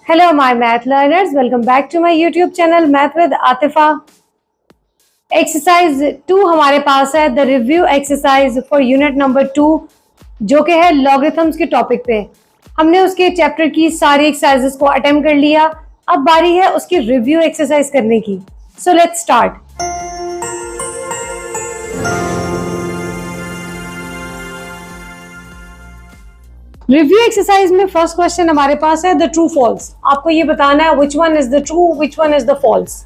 Hello, my math learners. Welcome back to my YouTube channel Math with Atifa. Exercise 2 हमारे पास है the review exercise for unit number 2 जो कि है logarithms के topic पे। हमने उसके चैप्टर की सारी एक्सरसाइजेस को अटेम्प्ट कर लिया। अब बारी है उसकी रिव्यू एक्सरसाइज करने की। So let's start. Review exercise में फर्स्ट क्वेश्चन हमारे पास है द ट्रू फॉल्स। आपको ये बताना है which one is the true which one is the false.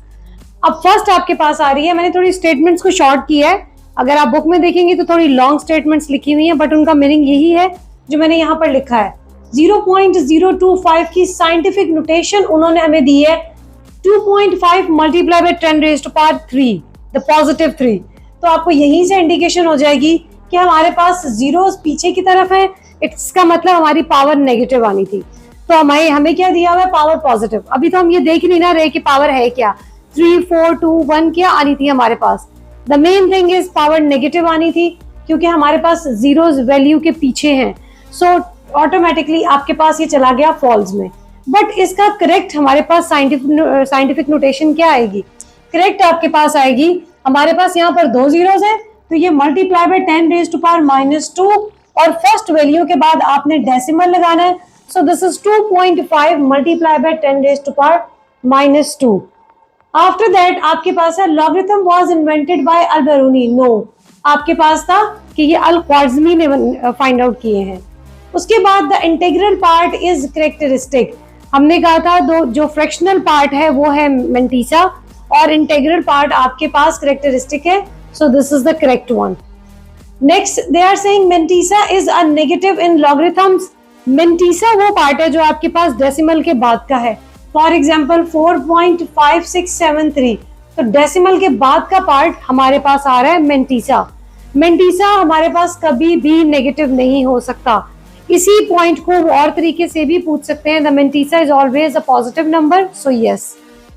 अब फर्स्ट आपके पास आ रही है, मैंने थोड़ी स्टेटमेंट्स को शॉर्ट किया है। अगर आप बुक में देखेंगे तो थोड़ी लॉन्ग स्टेटमेंट्स लिखी हुई हैं, बट उनका मीनिंग यही है जो मैंने यहाँ पर लिखा है। 0.025 की साइंटिफिक नोटेशन उन्होंने हमें दी है 2.5 multiply by 10 raised to power 3, the positive 3। तो आपको यहीं से इंडिकेशन हो जाएगी कि हमारे पास जीरोस पीछे की तरफ है, इसका मतलब हमारी पावर नेगेटिव आनी थी। तो हमें क्या दिया हुआ है, पावर पॉजिटिव। अभी तो हम ये देख नहीं ना रहे कि पावर है क्या, 3, 4, 2, 1 क्या आनी थी हमारे पास। The main thing is power negative आनी थी क्योंकि हमारे पास जीरोस वैल्यू के पीछे हैं। सो ऑटोमेटिकली आपके पास ये चला गया फॉल्स में। बट इसका करेक्ट हमारे पास साइंटिफिक नोटेशन क्या आएगी? करेक्ट आपके पास आएगी, हमारे पास यहाँ पर 2 जीरोस है तो ये multiply by 10 raised to power -2 और फर्स्ट वैल्यू के बाद आपने डेसिमल लगाना है। So this is 2.5 multiply by 10 raised to power -2। After that आपके पास है logarithm was invented by Al Biruni. No, आपके पास था कि ये अल-ख्वारिज़मी ने फाइंड आउट किए हैं। उसके बाद the integral part is characteristic. हमने कहा था जो फ्रैक्शनल पार्ट है वो है मेंटिसा और इंटीग्रल पार्ट आपके पास कैरेक्टरिस्टिक है। So this is the correct one. Next they are saying mantissa is a negative in logarithms. Mantissa वो पार्ट है जो आपके पास डेसिमल के बाद का है। फॉर एग्जांपल 4.5673, तो डेसिमल के बाद का पार्ट हमारे पास आ रहा है मेंटिसा। मेंटिसा हमारे पास कभी भी नेगेटिव नहीं हो सकता। इसी पॉइंट को और तरीके से भी पूछ सकते हैं, the mantissa is always a positive number. So yes,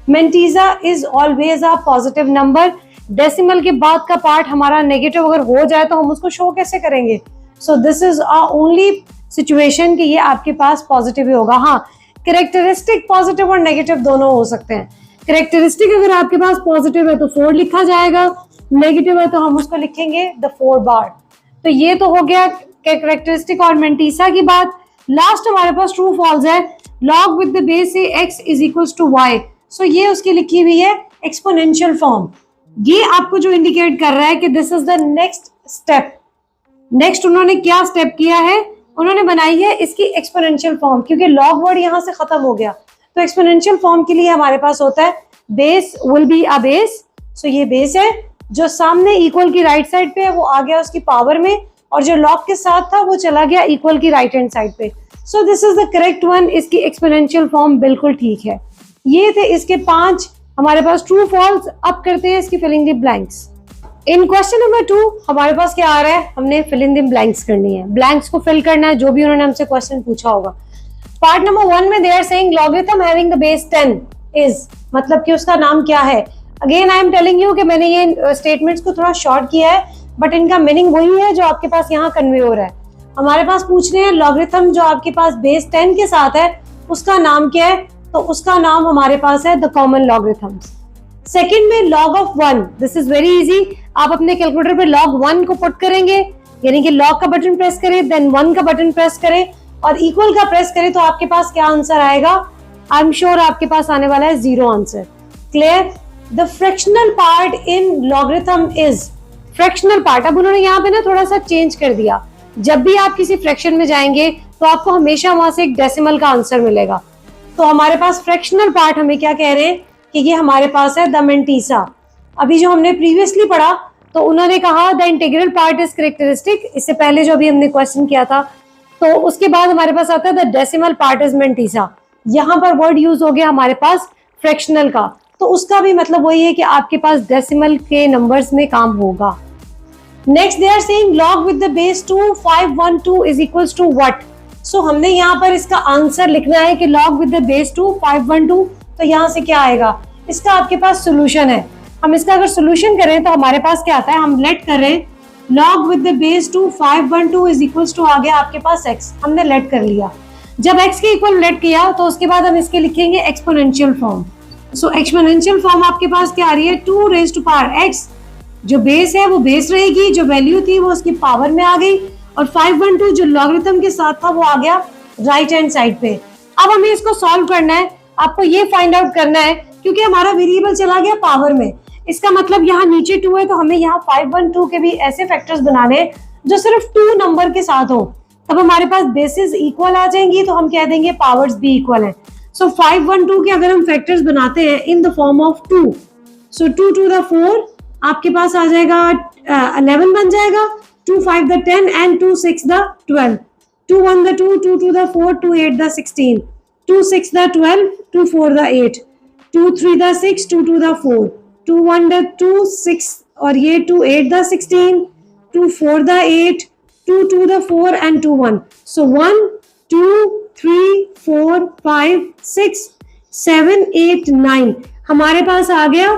mantissa is always a positive number. Decimal के बाद का पार्ट हमारा नेगेटिव अगर हो जाए तो हम उसको शो कैसे करेंगे? सो दिस इज ओनली सिचुएशन कि ये आपके पास पॉजिटिव ही होगा। हाँ, कैरेक्टरिस्टिक पॉजिटिव और नेगेटिव दोनों हो सकते हैं। कैरेक्टरिस्टिक अगर आपके पास पॉजिटिव है तो 4 लिखा जाएगा, नेगेटिव है तो हम उसको लिखेंगे द 4 बार। तो ये तो हो गया कैरेक्टरिस्टिक और मेंटिसा की बात। लास्ट हमारे पास ट्रू फॉल्स है, लॉग विद द बेस से x is equals to y। So ये उसकी लिखी हुई है एक्सपोनेंशियल फॉर्म। ये आपको जो इंडिकेट कर रहा है कि this is the next step. Next उन्होंने क्या स्टेप किया है, उन्होंने बनाई है इसकी एक्सपोनेंशियल फॉर्म, क्योंकि लॉग वर्ड यहां से खत्म हो गया। तो एक्सपोनेंशियल फॉर्म के लिए हमारे पास होता है base will be a base. So ये बेस है, जो सामने इक्वल की राइट साइड पे है वो आ गया उसकी पावर में, और जो लॉग के साथ था वो चला गया इक्वल की राइट हैंड साइड पे। सो this is the correct one. इसकी एक्सपोनेंशियल फॉर्म बिल्कुल ठीक है। ये थे इसके 5 हमारे पास ट्रू फॉल्स। अब करते हैं इसकी filling the blanks. In question number 2 हमारे पास क्या आ रहा है, हमने फिलिंग द ब्लैंक्स करनी है, ब्लैंक्स को फिल करना है जो भी उन्होंने हमसे क्वेश्चन पूछा होगा। पार्ट नंबर 1 में they are saying logarithm having the base 10 is, मतलब कि उसका नाम क्या है। Again I am telling you कि मैंने ये स्टेटमेंट्स को थोड़ा शॉर्ट किया है, बट इनका मीनिंग वही है जो आपके पास यहाँ कन्वे हो रहा है। हमारे पास पूछ रहे हैं लॉगरिथम जो आपके पास बेस 10 के साथ है उसका नाम क्या है, तो उसका नाम हमारे पास है द कॉमन लॉगरिथम्स। सेकंड में log of 1, this is very easy. आप अपने कैलकुलेटर पे log 1 को पुट करेंगे, यानी कि log का बटन प्रेस करें, देन 1 का बटन प्रेस करें और इक्वल का प्रेस करें, तो आपके पास क्या आंसर आएगा? आई एम श्योर आपके पास आने वाला है 0 answer. Clear? The fractional part in logarithm is, fractional part अब उन्होंने यहाँ पे ना थोड़ा सा चेंज कर दिया। जब भी आप किसी फ्रैक्शन में जाएंगे तो आपको हमेशा वहां से एक डेसिमल का आंसर मिलेगा। तो हमारे पास फ्रैक्शनल पार्ट हमें क्या कह रहे हैं कि ये हमारे पास है द मेंटिसा। अभी जो हमने प्रीवियसली पढ़ा तो उन्होंने कहा the integral part is characteristic, इससे पहले जो अभी हमने क्वेश्चन किया था। तो उसके बाद हमारे पास आता है the decimal part is mantissa. यहाँ पर वर्ड यूज हो गया हमारे पास फ्रैक्शनल का, तो उसका भी मतलब वही है कि आपके पास डेसिमल के नंबर्स में काम होगा। Next they are saying log with the base 2 512 is equals to what. So हमने यहाँ पर इसका आंसर लिखना है कि log with the base 2 512, तो यहाँ से क्या आएगा, इसका आपके पास सोल्यूशन है। हम इसका अगर सोल्यूशन करें तो हमारे पास क्या आता है, हम लेट करें log with the base 2 512 is equals to आ गया आपके पास x, हमने लेट कर लिया। जब x के इक्वल लेट किया तो उसके बाद हम इसके लिखेंगे exponential form. So exponential form आपके पास क्या आ रही है, 2 रेज टू पावर x, जो बेस है वो बेस रहेगी, जो वैल्यू थी वो उसकी पावर में आ गई, और 512 जो लॉगरिथम के साथ था वो आ गया राइट हैंड साइड पे। अब हमें इसको सॉल्व करना है, आपको ये फाइंड आउट करना है, क्योंकि हमारा वेरिएबल चला गया पावर में, इसका मतलब यहाँ नीचे 2 है तो हमें यहाँ 512 के भी ऐसे फैक्टर्स बनाने हैं जो सिर्फ 2 नंबर के साथ हो, तब हमारे पास बेसिस इक्वल आ जाएंगी, तो हम कह देंगे पावर्स भी इक्वल है। सो 512 के अगर हम फैक्टर्स बनाते हैं in the form of 2, so 2 to the 4 आपके पास आ जाएगा 11 बन जाएगा, 2 5 the 10 and 2 6 the 12, 2 1 the 2, 2 2 the 4, 2 8 the 16, 2 6 the 12, 2 4 the 8, 2 3 the 6, 2 2 the 4, 2 1 the 2 6 और ये 2 8 the 16, 2 4 the 8, 2 2 the 4 and 2 1. So 1 2 3 4 5 6 7 8 9 हमारे पास आ गया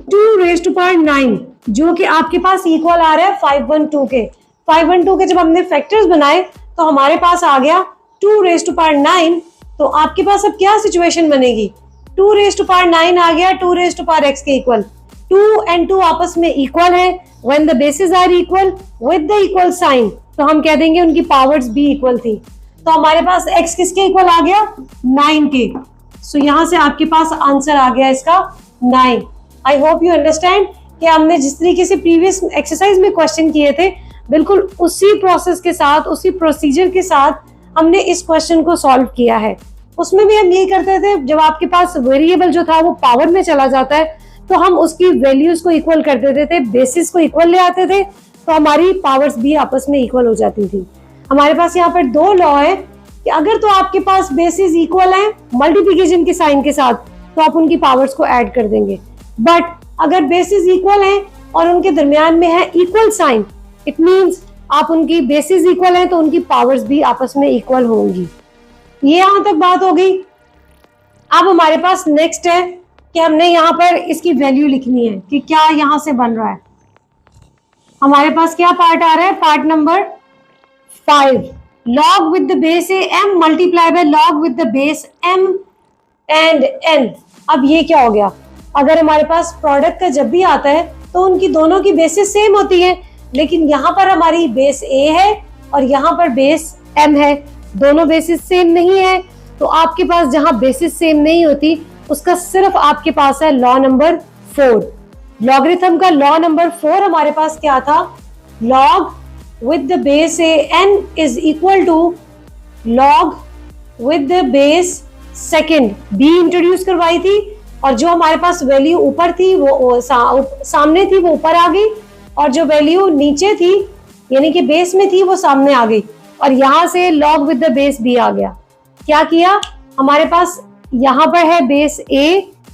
2 raised to power 9, जो कि आपके पास इक्वल आ रहा है 512 के। 512 के जब हमने फैक्टर्स बनाए तो हमारे पास आ गया 2 raised to power 9। तो आपके पास अब क्या सिचुएशन बनेगी, 2 raised to power 9 आ गया 2 raised to power x के इक्वल, 2 and 2 आपस में इक्वल है, when the bases are equal with the equal sign, तो हम कह देंगे उनकी पावर्स भी इक्वल थी। तो हमारे पास x किसके इक्वल आ गया, 9 के। सो यहाँ से आपके पास आंसर आ गया इसका 9। आई होप यू अंडरस्टैंड कि हमने जिस तरीके से प्रीवियस एक्सरसाइज में क्वेश्चन किए थे, बिल्कुल उसी प्रोसेस के साथ, उसी प्रोसीजर के साथ हमने इस क्वेश्चन को सॉल्व किया है। उसमें भी हम यही करते थे, जब आपके पास वेरिएबल जो था वो पावर में चला जाता है तो हम उसकी वैल्यूज को इक्वल कर देते थे, बेसिस को इक्वल ले आते थे, तो हमारी पावर्स भी आपस में इक्वल हो जाती थी। हमारे पास यहाँ पर 2 लॉ है कि अगर तो आपके पास बेसिस इक्वल है मल्टीप्लिकेशन के साइन के साथ तो आप उनकी पावर्स को ऐड कर देंगे, बट अगर बेसिस इक्वल है और उनके दरमियान में है इक्वल साइन, इट मींस आप उनकी बेसिस इक्वल है तो उनकी पावर्स भी आपस में इक्वल होंगी। ये यहां तक बात हो गई। अब हमारे पास नेक्स्ट है कि हमने यहाँ पर इसकी वैल्यू लिखनी है कि क्या यहां से बन रहा है। हमारे पास क्या पार्ट आ रहा है, part number 5, log with the base a m multiply by log with the base m and n। अब ये क्या हो गया, अगर हमारे पास प्रोडक्ट का जब भी आता है तो उनकी दोनों की बेसिस सेम होती है, लेकिन यहाँ पर हमारी बेस a है और यहाँ पर बेस m है, दोनों बेसिस सेम नहीं है, तो आपके पास जहां बेसिस सेम नहीं होती उसका सिर्फ आपके पास है लॉ नंबर 4। लॉगरिथम का लॉ नंबर 4 हमारे पास क्या था, log with the base a n is equal to log with the base second b introduce करवाई थी, और जो हमारे पास वैल्यू ऊपर थी वो सामने थी वो ऊपर आ गई, और जो वैल्यू नीचे थी यानी कि बेस में थी वो सामने आ गई, और यहाँ से log with the base b आ गया। क्या किया, हमारे पास यहाँ पर है base a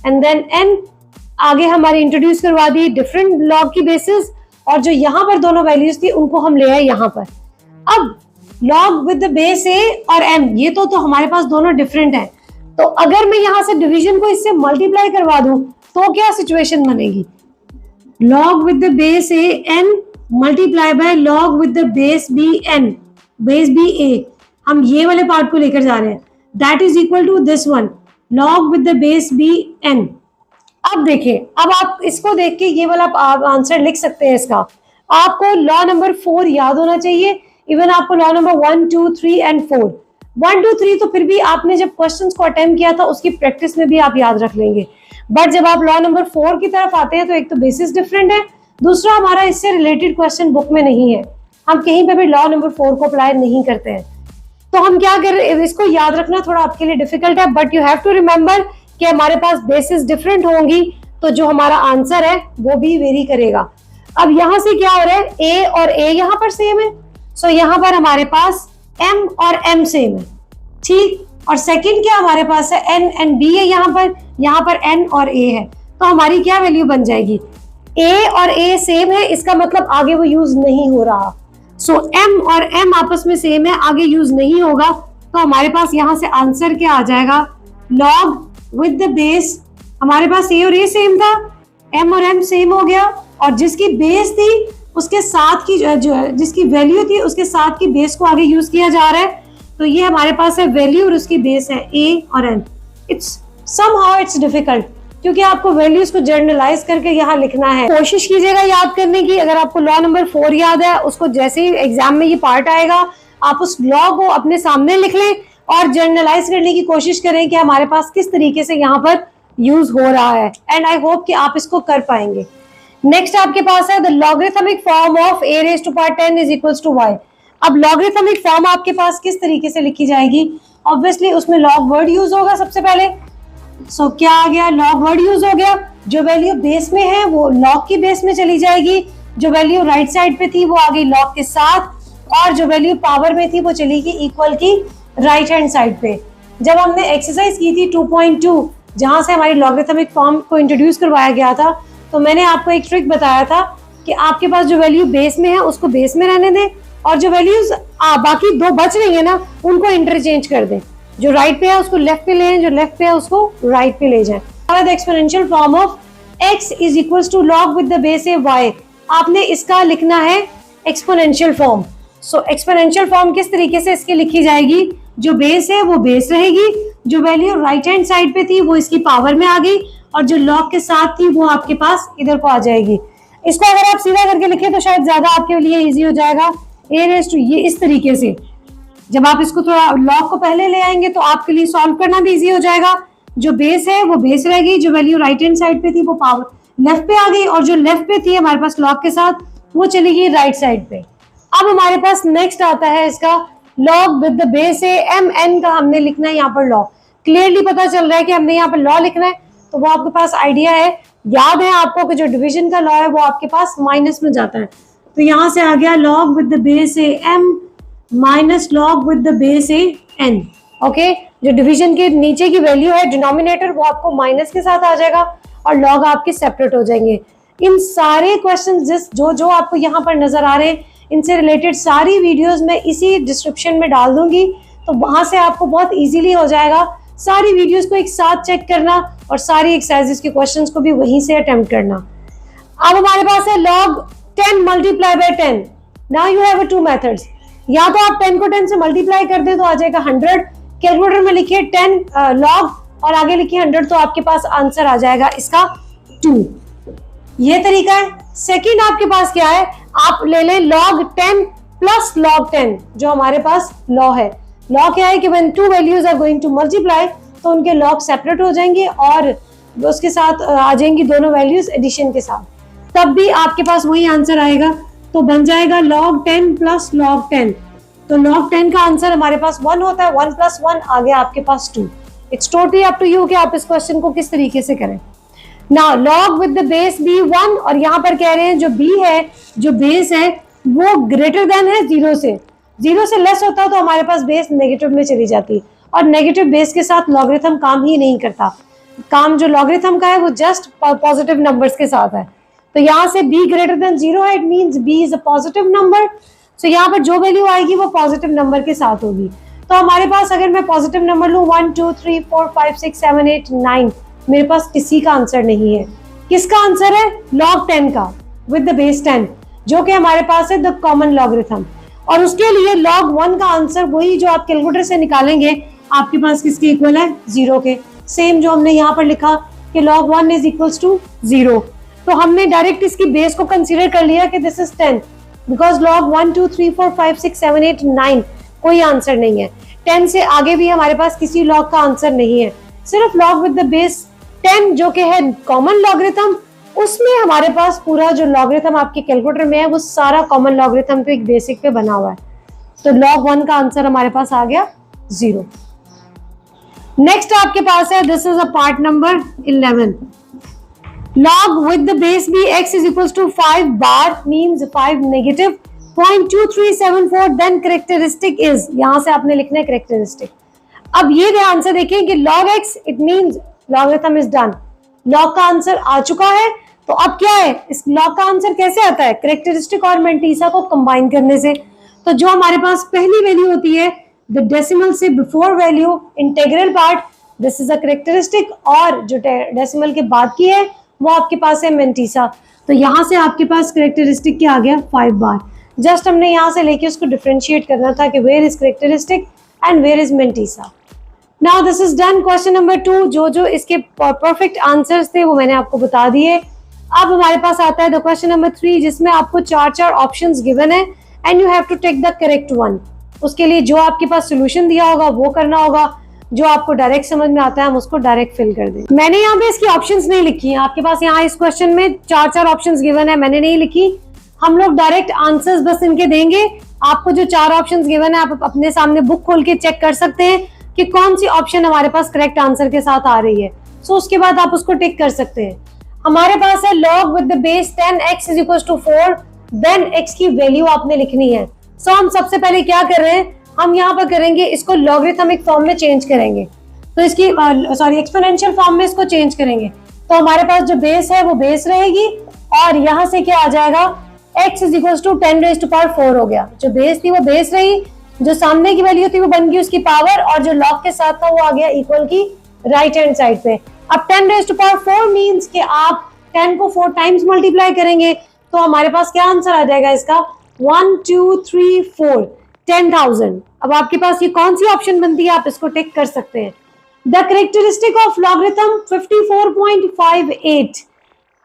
and then n, आगे हमारी इंट्रोड्यूस करवा दी डिफरेंट लॉग की बेसिस, और जो यहाँ पर दोनों वैल्यूज थी उनको हम ले आए यहाँ पर। अब log with the base a और m ये तो हमारे पास दोनों डिफरेंट है, तो अगर मैं यहाँ से डिवीजन को इससे मल्टीप्लाई करवा दूं तो क्या सिचुएशन बनेगी, log with the base a n multiply by log with the base b n, base b a, हम ये वाले पार्ट को लेकर जा रहे हैं, that is equal to this one, log with the base b n। अब देखिए, अब आप इसको देख के ये वाला आप आंसर लिख सकते हैं इसका। आपको लॉ नंबर 4 याद होना चाहिए, इवन आपको लॉ नंबर 1 2 3 एंड 4, 1 2 3 तो फिर भी आपने जब क्वेश्चंस को अटेम्प्ट किया था उसकी प्रैक्टिस में भी आप याद रख लेंगे, बट जब आप लॉ नंबर 4 की तरफ आते हैं तो एक तो बेसिस डिफरेंट है, दूसरा हमारा इससे रिलेटेड क्वेश्चन बुक में नहीं है, हम कहीं पे भी लॉ नंबर 4 को अप्लाई नहीं करते हैं, तो हम क्या कर रहे हैं, इसको याद रखना थोड़ा आपके लिए डिफिकल्ट है, but you have to remember कि हमारे पास बेसिस डिफरेंट होंगी तो जो हमारा आंसर है वो भी वेरी करेगा। अब यहाँ से क्या हो रहा है, a और a यहाँ पर सेम है, सो यहाँ पर हमारे पास m और m सेम है, ठीक, और सेकंड क्या हमारे पास है n एंड b है, यहाँ पर n और a है, तो हमारी क्या वैल्यू बन जाएगी, a और a सेम है, इसका मतलब आगे वो यूज नहीं हो रहा, सो m और m आपस में सेम है, आगे यूज नहीं होगा, तो हमारे पास यहाँ से आंसर क्या आ जाएगा, लॉग विद द बेस, हमारे पास a और a सेम था, m और m सेम हो गया, और जिसकी बेस थी उसके साथ की जो जिसकी वैल्यू थी उसके साथ की बेस को आगे यूज किया जा रहा है, तो ये हमारे पास है वैल्यू और उसकी बेस है a और n। It's somehow it's difficult, क्योंकि आपको वैल्यूज को जर्नलाइज करके यहाँ लिखना है। कोशिश कीजिएगा याद करने की। अगर आपको लॉ नंबर 4 याद है, उसको जैसे ही एग्जाम में ये पार्ट आएगा आप उस लॉ को अपने सामने लिख लें और जर्नलाइज करने की कोशिश करें कि हमारे पास किस तरीके से यहाँ पर यूज हो रहा है, एंड आई होप कि आप इसको कर पाएंगे। नेक्स्ट आपके पास है the logarithmic form of a raised to power 10 is equals to y। अब लॉगरिथमिक फॉर्म आपके पास किस तरीके से लिखी जाएगी? ऑब्वियसली उसमें लॉग वर्ड यूज होगा सबसे पहले। सो क्या आ गया? लॉग वर्ड यूज हो गया। जो वैल्यू बेस में है वो लॉग की बेस में चली जाएगी, जो वैल्यू राइट साइड पे थी वो आ गई लॉग के साथ, और जो वैल्यू पावर में थी वो चलेगी इक्वल की राइट हैंड साइड पे। जब हमने एक्सरसाइज की थी 2.2 जहां से हमारी लॉगरिथमिक फॉर्म को इंट्रोड्यूस करवाया गया था, तो मैंने आपको एक ट्रिक बताया था कि आपके पास जो वैल्यू बेस में है उसको बेस में रहने दें, और जो वैल्यूज बाकी दो बच रही है ना उनको इंटरचेंज कर दें। जो राइट पे है उसको लेफ्ट पे ले, जो लेफ्ट पे है उसको राइट पे ले जाएं। The exponential form of x is equals to log with the base a y। आपने इसका लिखना है exponential form. So exponential form किस तरीके से इसकी लिखी जाएगी? जो बेस है वो बेस रहेगी, जो वैल्यू राइट हैंड साइड पे थी वो इसकी पावर में आ गई, और जो लॉग के साथ थी वो आपके पास इधर को आ जाएगी। इसको अगर आप सीधा करके लिखें तो शायद ज्यादा आपके लिए इजी हो जाएगा। a raised to, ये इस तरीके से जब आप इसको थोड़ा लॉग को पहले ले आएंगे तो आपके लिए सॉल्व करना भी इजी हो जाएगा। जो बेस है वो बेस रह गई, जो वैल्यू राइट हैंड साइड पे थी वो पावर लेफ्ट पे आ गई, और जो लेफ्ट पे थी हमारे पास लॉग के साथ वो चली गई राइट साइड पे। अब हमारे पास नेक्स्ट आता है इसका log with the base a m n का हमने लिखना है यहाँ पर लॉ। क्लियरली पता चल रहा है कि हमने यहाँ पर लॉ लिखना है, तो वो आपके पास आइडिया है, याद है आपको कि जो डिवीजन का लॉ है वो आपके पास माइनस में जाता है। तो यहाँ से आ गया log with the base a m minus log with the base a n. Okay, जो डिवीजन के नीचे की वैल्यू है डिनोमिनेटर वो आपको माइनस के साथ आ जाएगा और लॉग आपके सेपरेट हो जाएंगे। इन सारे क्वेश्चन जो आपको यहाँ पर नजर आ रहे हैं इनसे रिलेटेड सारी वीडियोस मैं इसी डिस्क्रिप्शन में डाल दूंगी, तो वहां से आपको बहुत इजीली हो जाएगा सारी वीडियोस को एक साथ चेक करना और सारी एक्सरसाइजेस के क्वेश्चंस को भी वहीं से अटेम्प्ट करना। अब हमारे पास है log 10 multiply by 10। Now you have two methods, या तो आप 10 को 10 से मल्टीप्लाई कर दे तो आ जाएगा 100, कैलकुलेटर में लिखिए 10 log और आगे लिखिए 100, तो आपके पास आंसर आ जाएगा इसका 2। ये तरीका है। सेकंड आपके पास क्या है, आप ले लें log 10 प्लस log 10, जो हमारे पास लॉ है। लॉ क्या है कि when two values are going to multiply तो उनके लॉग सेपरेट हो जाएंगे और उसके साथ आ जाएंगी दोनों वैल्यूज एडिशन के साथ, तब भी आपके पास वही आंसर आएगा। तो बन जाएगा log 10 प्लस log 10। तो log 10 का आंसर हमारे पास 1 होता है, 1 प्लस 1 आ गया आपके पास 2। It's totally up to you कि आप इस क्वेश्चन को किस तरीके से करें। Now log with the base b 1, और यहाँ पर कह रहे हैं जो b है, जो बेस है वो ग्रेटर देन है 0 से। 0 से लेस होता तो हमारे पास बेस नेगेटिव में चली जाती, और नेगेटिव बेस के साथ लॉगरिथम काम ही नहीं करता। काम जो लॉगरिथम का है वो जस्ट पॉजिटिव नंबर्स के साथ है। तो यहाँ से b ग्रेटर देन 0 है, it means b is a positive number. So यहाँ पर जो वैल्यू आएगी वो पॉजिटिव नंबर के साथ होगी। तो हमारे पास अगर मैं पॉजिटिव नंबर लूँ 1 2 3 4 5 6 7 8 9, मेरे पास किसी का आंसर नहीं है। किसका आंसर है? log 10 का विद द बेस 10, जो कि हमारे पास है द कॉमन लॉगरिथम। और उसके लिए log 1 का आंसर वही जो आप कैलकुलेटर से निकालेंगे आपके पास किसके इक्वल है? 0 के। सेम जो हमने यहाँ पर लिखा कि log 1 इज इक्वल्स टू 0, तो हमने डायरेक्ट इसकी बेस को कंसीडर कर लिया कि दिस इज 10, बिकॉज log 1 2 3 4 5 6 7 8 9 कोई आंसर नहीं है। 10 से आगे भी हमारे पास किसी log का आंसर नहीं है। सिर्फ log विद द बेस 10 जो कि है कॉमन लॉगरिथम, उसमें हमारे पास पूरा जो लॉगरिथम आपके कैलकुलेटर में है वो सारा कॉमन लॉगरिथम पे एक बेसिक पे बना हुआ है। तो log 1 का आंसर हमारे पास आ गया 0। नेक्स्ट आपके पास है, this is a part number 11। log with the base b x is equals to 5 bar means 5 negative 0.2374, then characteristic is, यहां से आपने लिखना है characteristic। अब ये ध्यान से देखें कि log x it means logarithm is done, log का आंसर आ चुका है। तो अब क्या है, इस log का आंसर कैसे आता है? कैरेक्टरिस्टिक और मेंटीसा को कंबाइन करने से। तो जो हमारे पास पहली वैल्यू होती है द डेसिमल से before value integral part, this is a characteristic, और जो डेसिमल के बाद की है वो आपके पास है मेंटीसा। तो यहाँ से आपके पास कैरेक्टरिस्टिक क्या आ गया? 5 बार। जस्ट हमने यहाँ से लेके उसको डिफरेंशिएट करना था कि where is characteristic and where is Mentisa. Now this is done question number 2. जो इसके perfect answers थे वो मैंने आपको बता दिए. अब हमारे पास आता है the question number 3 जिसमें आपको 4 options given है and you have to take the correct one. उसके लिए जो आपके पास solution दिया होगा वो करना होगा, जो आपको डायरेक्ट समझ में आता है हम उसको डायरेक्ट फिल कर दें. मैंने यहाँ पे इसकी ऑप्शंस नहीं लिखी हैं. आपके पास यहाँ इस क्वेश्चन में 4 ऑप्शंस गिवन है, मैंने नहीं लिखी. हम लोग डायरेक्ट आंसर्स बस इनके देंगे. आपको जो 4 ऑप्शंस गिवन है आप अपने सामने बुक खोल के चेक कर सकते हैं कि कौन सी ऑप्शन हमारे पास करेक्ट आंसर के साथ आ रही है. सो उसके बाद आप उसको टिक कर सकते हैं. हमारे पास है log with the base 10x is equals to 4, then x की वैल्यू आपने लिखनी है. सो हम सबसे पहले क्या कर रहे हैं, हम यहाँ पर करेंगे इसको लॉगरिथमिक फॉर्म में चेंज करेंगे. तो इसकी एक्सपोनेंशियल फॉर्म में इसको चेंज करेंगे. तो हमारे पास जो बेस है वो बेस रहेगी और यहाँ से क्या आ जाएगा, x is equal to 10 raise to power 4 हो गया. जो बेस थी वो बेस रही, जो सामने की वैल्यू थी वो बन गई उसकी पावर, और जो लॉग के साथ था वो आ गया इक्वल की राइट हैंड साइड पे. अब 10 रेज़ टू पावर 4 मीन्स कि आप 10 को 4 टाइम्स मल्टीप्लाई करेंगे तो हमारे पास क्या आंसर आ जाएगा इसका, 1 2 3 4 10,000. अब आपके पास ये कौन सी ऑप्शन बनती है, आप इसको टिक कर सकते हैं. The characteristic of logarithm 54.58.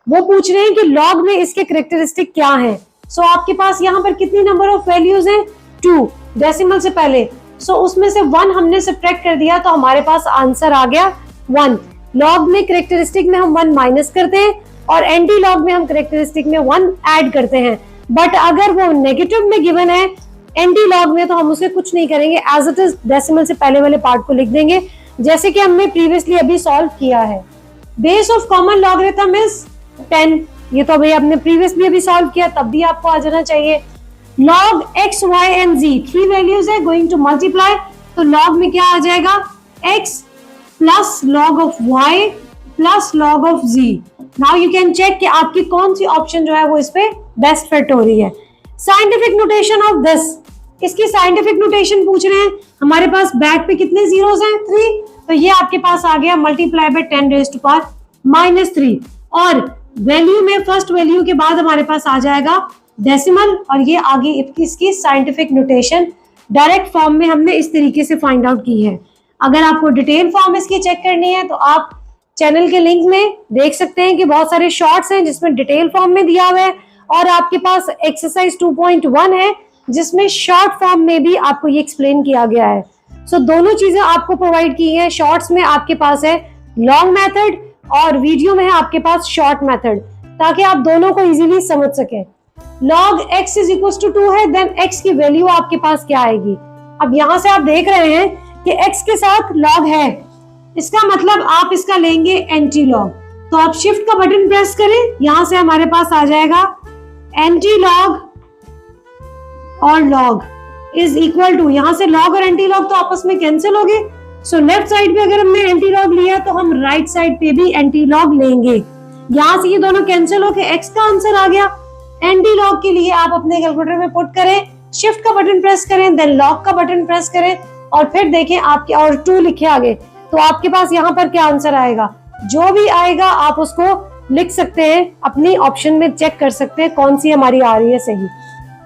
वो पूछ रहे हैं कि लॉग में इसके कैरेक्टरिस्टिक क्या हैं. सो आपके पास यहाँ पर कितनी नंबर ऑफ वैल्यूज हैं, 2 डेसिमल से पहले. सो उसमें से 1 हमने सब्ट्रैक्ट कर दिया तो हमारे पास आंसर आ गया 1. लॉग में कैरेक्टरिस्टिक में हम 1 माइनस करते हैं और एंटी लॉग में हम कैरेक्टरिस्टिक में 1 ऐड करते हैं. बट अगर वो नेगेटिव में गिवन है एंटी लॉग में तो हम उसे कुछ नहीं करेंगे, एज इट इज डेसिमल से पहले वाले पार्ट को लिख देंगे जैसे कि हमने प्रीवियसली अभी सॉल्व किया है. Base of common logarithm is 10. ये तो भाई आपने प्रीवियसली अभी सॉल्व किया, तब भी आपको आ जाना चाहिए. Log x y and z 3 values है गोइंग टू मल्टीप्लाई, तो लॉग में क्या आ जाएगा, x plus log of y plus log of z. Now you can check कि आपकी कौन सी ऑप्शन जो है वो इस पे बेस्ट फिट हो रही है. साइंटिफिक नोटेशन ऑफ दिस, इसकी साइंटिफिक नोटेशन पूछ रहे हैं. हमारे पास बैक पे कितने जीरोस हैं, 3, तो ये आपके पास आ गया multiply by 10 raise to power -3. और वैल्यू में फर्स्ट वैल्यू के बाद हमारे पास आ जाएगा डेसिमल, और ये आगे इसकी साइंटिफिक नोटेशन डायरेक्ट फॉर्म में हमने इस तरीके से फाइंड आउट की है. अगर आपको डिटेल फॉर्म इसकी चेक करनी है तो आप चैनल के लिंक में देख सकते हैं कि बहुत सारे शॉर्ट्स हैं जिसमें डिटेल फॉर्म में दिया हुआ है, और आपके पास एक्सरसाइज 2.1 है जिसमें शॉर्ट फॉर्म में भी आपको ये एक्सप्लेन किया गया है. सो दोनों चीजें आपको प्रोवाइड की हैं. शॉर्ट्स में आपके पास है लॉन्ग मेथड और वीडियो में है आपके पास शॉर्ट मेथड, ताकि आप दोनों को इजीली समझ सकें. Log x is equal to 2 है, देन x की वैल्यू आपके पास क्या आएगी. अब यहाँ से आप देख रहे हैं कि x के साथ लॉग है, इसका मतलब आप इसका लेंगे एंटी लॉग. तो आप शिफ्ट का बटन प्रेस करें, यहाँ से हमारे पास आ जाएगा एंटी लॉग और लॉग इज इक्वल टू, यहाँ से लॉग और एंटी लॉग तो आपस में कैंसिल हो गए. सो लेफ्ट साइड पे अगर हमने एंटी लॉग लिया तो हम राइट साइड पे भी एंटी लॉग लेंगे. यहाँ से ये दोनों कैंसिल होके x का आंसर आ गया. एंटी लॉग के लिए आप अपने कैलकुलेटर में पुट करें, शिफ्ट का बटन प्रेस करें, देन लॉग का बटन प्रेस करें और फिर देखें आपके और 2 लिखे आगे, तो आपके पास यहाँ पर क्या आंसर आएगा. जो भी आएगा आप उसको लिख सकते हैं, अपनी ऑप्शन में चेक कर सकते हैं कौन सी हमारी आ रही है सही.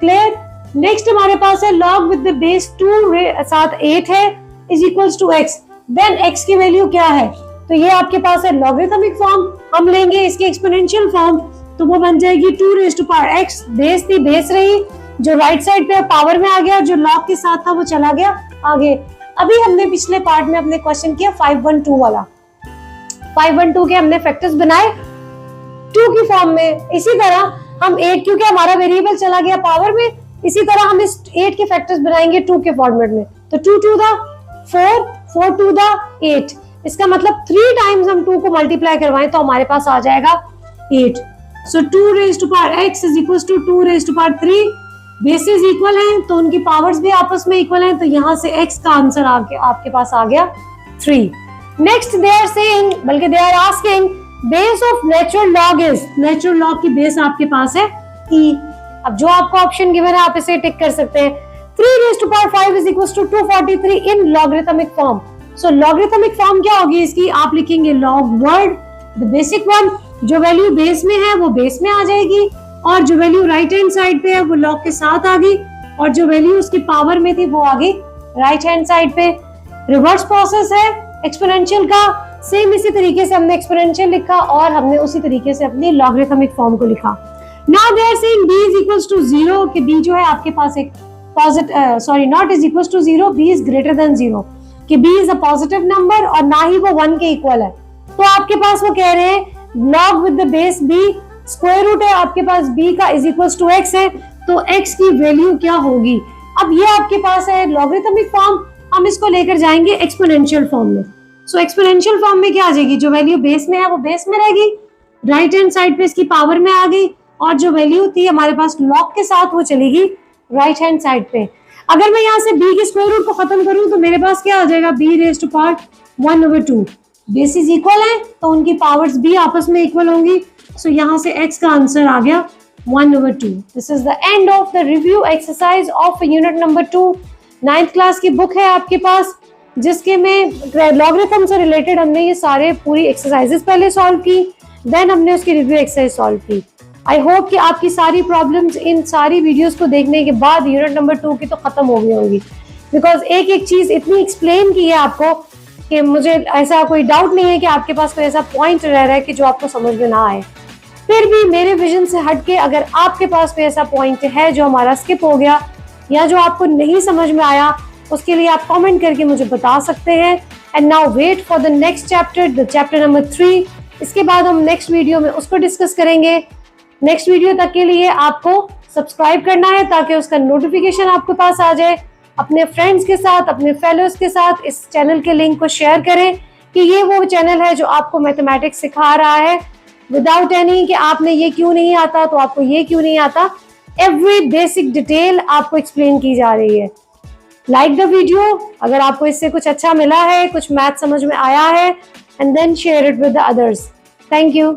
क्लियर. नेक्स्ट हमारे पास है लॉग विद द बेस 2 साथ 8 है is equals to x, then x की वैल्यू क्या है. तो ये आपके पास है लॉगरिथमिक फॉर्म. हम लेंगे इसकी एक्सपोनेंशियल फॉर्म, तो वो बन जाएगी 2 raise to power x. Base थी, बेस रही, जो राइट साइड पे पावर में आ गया, जो लॉग के साथ था वो चला गया आगे. अभी हमने पिछले पार्ट में अपने क्वेश्चन किया 512 वाला. 512 के हमने फैक्टर्स बनाए 2 की फॉर्म में. इसी तरह हम 8, क्योंकि हमारा वेरिएबल चला गया पावर में, इसी तरह हम इस 8 के फैक्टर्स बनाएंगे 2 के फॉर्मेट में. तो 2 टू द 4, 4 टू द 8. इसका मतलब 3 टाइम्स हम 2 को मल्टीप्लाई करवाएं तो हमारे पास आ जाएगा 8. So 2 raise to power x is equal to 2 raise to power 3. Basis equal हैं तो उनकी पावर्स भी आपस में इक्वल हैं, तो यहाँ से x का आंसर आपके पास आ गया 3. नेक्स्ट दे आर सेइंग, बल्कि they are asking base of natural log is, natural log की बेस आपके पास है e. अब जो आपको ऑप्शन गिवन है आप इसे टिक कर सकते हैं. 3 raise to power 5 is equal to 243 in logarithmic form. So logarithmic form क्या होगी इसकी, आप लिखेंगे log word the basic one. जो वैल्यू बेस में है वो बेस में आ जाएगी, और जो वैल्यू राइट हैंड साइड पे है वो लॉग के साथ आ गई, और जो वैल्यू उसकी पावर में थी वो आ गई राइट हैंड साइड पे रिवर्स प्रोसेस है एक्सपोनेंशियल का, सेम इसी तरीके से हमने एक्सपोनेंशियल लिखा और हमने उसी तरीके से अपनी लॉगरिथमिक फॉर्म को लिखा। Now they are saying b is equals to 0 कि b जो है आपके पास एक not is equals to 0, b is greater than 0 कि b is a positive number और ना ही वो 1 के इक्वल है। तो आपके पास वो कह रहे हैं log with the base b, square root है आपके पास b का is equals to x है, तो x की वैल्यू क्या होगी। अब ये आपके पास है लॉगरिथमिक फॉर्म, हम इसको लेकर जाएंगे एक्सपोनेंशियल फॉर्म में। सो एक्सपोनेंशियल फॉर्म में क्या आ जाएगी, जो वैल्यू बेस में है वो बेस में रहेगी, राइट हैंड साइड पे इसकी पावर में आ गई और जो वैल्यू थी हमारे पास लॉग के साथ वो चलेगी राइट हैंड साइड पे। अगर मैं यहाँ से b के स्क्वायर रूट को खत्म करूं तो मेरे पास क्या आ जाएगा, b raise to power 1/2। Basis equal है तो उनकी पावर्स भी आपस में इक्वल होंगी। सो यहाँ से x का आंसर आ गया 1/2। This is the end of the review exercise of unit number 2। 9th class की बुक है आपके पास जिसके में लॉगरिथम से रिलेटेड हमने ये सारे पूरी एक्सरसाइजेस पहले सॉल्व की, देन हमने उसकी रिव्यू एक्सरसाइज सॉल्व की। आई होप कि आपकी सारी प्रॉब्लम्स इन सारी वीडियोस को देखने के बाद यूनिट नंबर 2 की तो खत्म हो गई होंगी, बिकॉज एक एक चीज इतनी एक्सप्लेन की है आपको कि मुझे ऐसा कोई डाउट नहीं है कि आपके पास कोई ऐसा पॉइंट रह रहा है कि जो आपको समझ में ना आए। फिर भी मेरे विजन से हटके अगर आपके पास कोई ऐसा पॉइंट है जो हमारा स्किप हो गया या जो आपको नहीं समझ में आया, उसके लिए आप कमेंट करके मुझे बता सकते हैं। And now wait for the next chapter, the chapter number 3। इसके बाद हम नेक्स्ट वीडियो में उसको डिस्कस करेंगे। नेक्स्ट वीडियो तक के लिए आपको सब्सक्राइब करना है ताकि उसका नोटिफिकेशन आपके पास आ जाए। अपने फ्रेंड्स के साथ, अपने फेलोज के साथ इस चैनल के लिंक को शेयर करें कि ये वो चैनल है जो आपको मैथमेटिक्स सिखा रहा है विदाउट एनी कि आपने ये क्यों नहीं आता तो आपको ये क्यों नहीं आता। एवरी बेसिक डिटेल आपको एक्सप्लेन की जा रही है। लाइक द वीडियो अगर आपको इससे कुछ अच्छा मिला है, कुछ मैथ समझ में आया है, and then share it with the others. Thank you.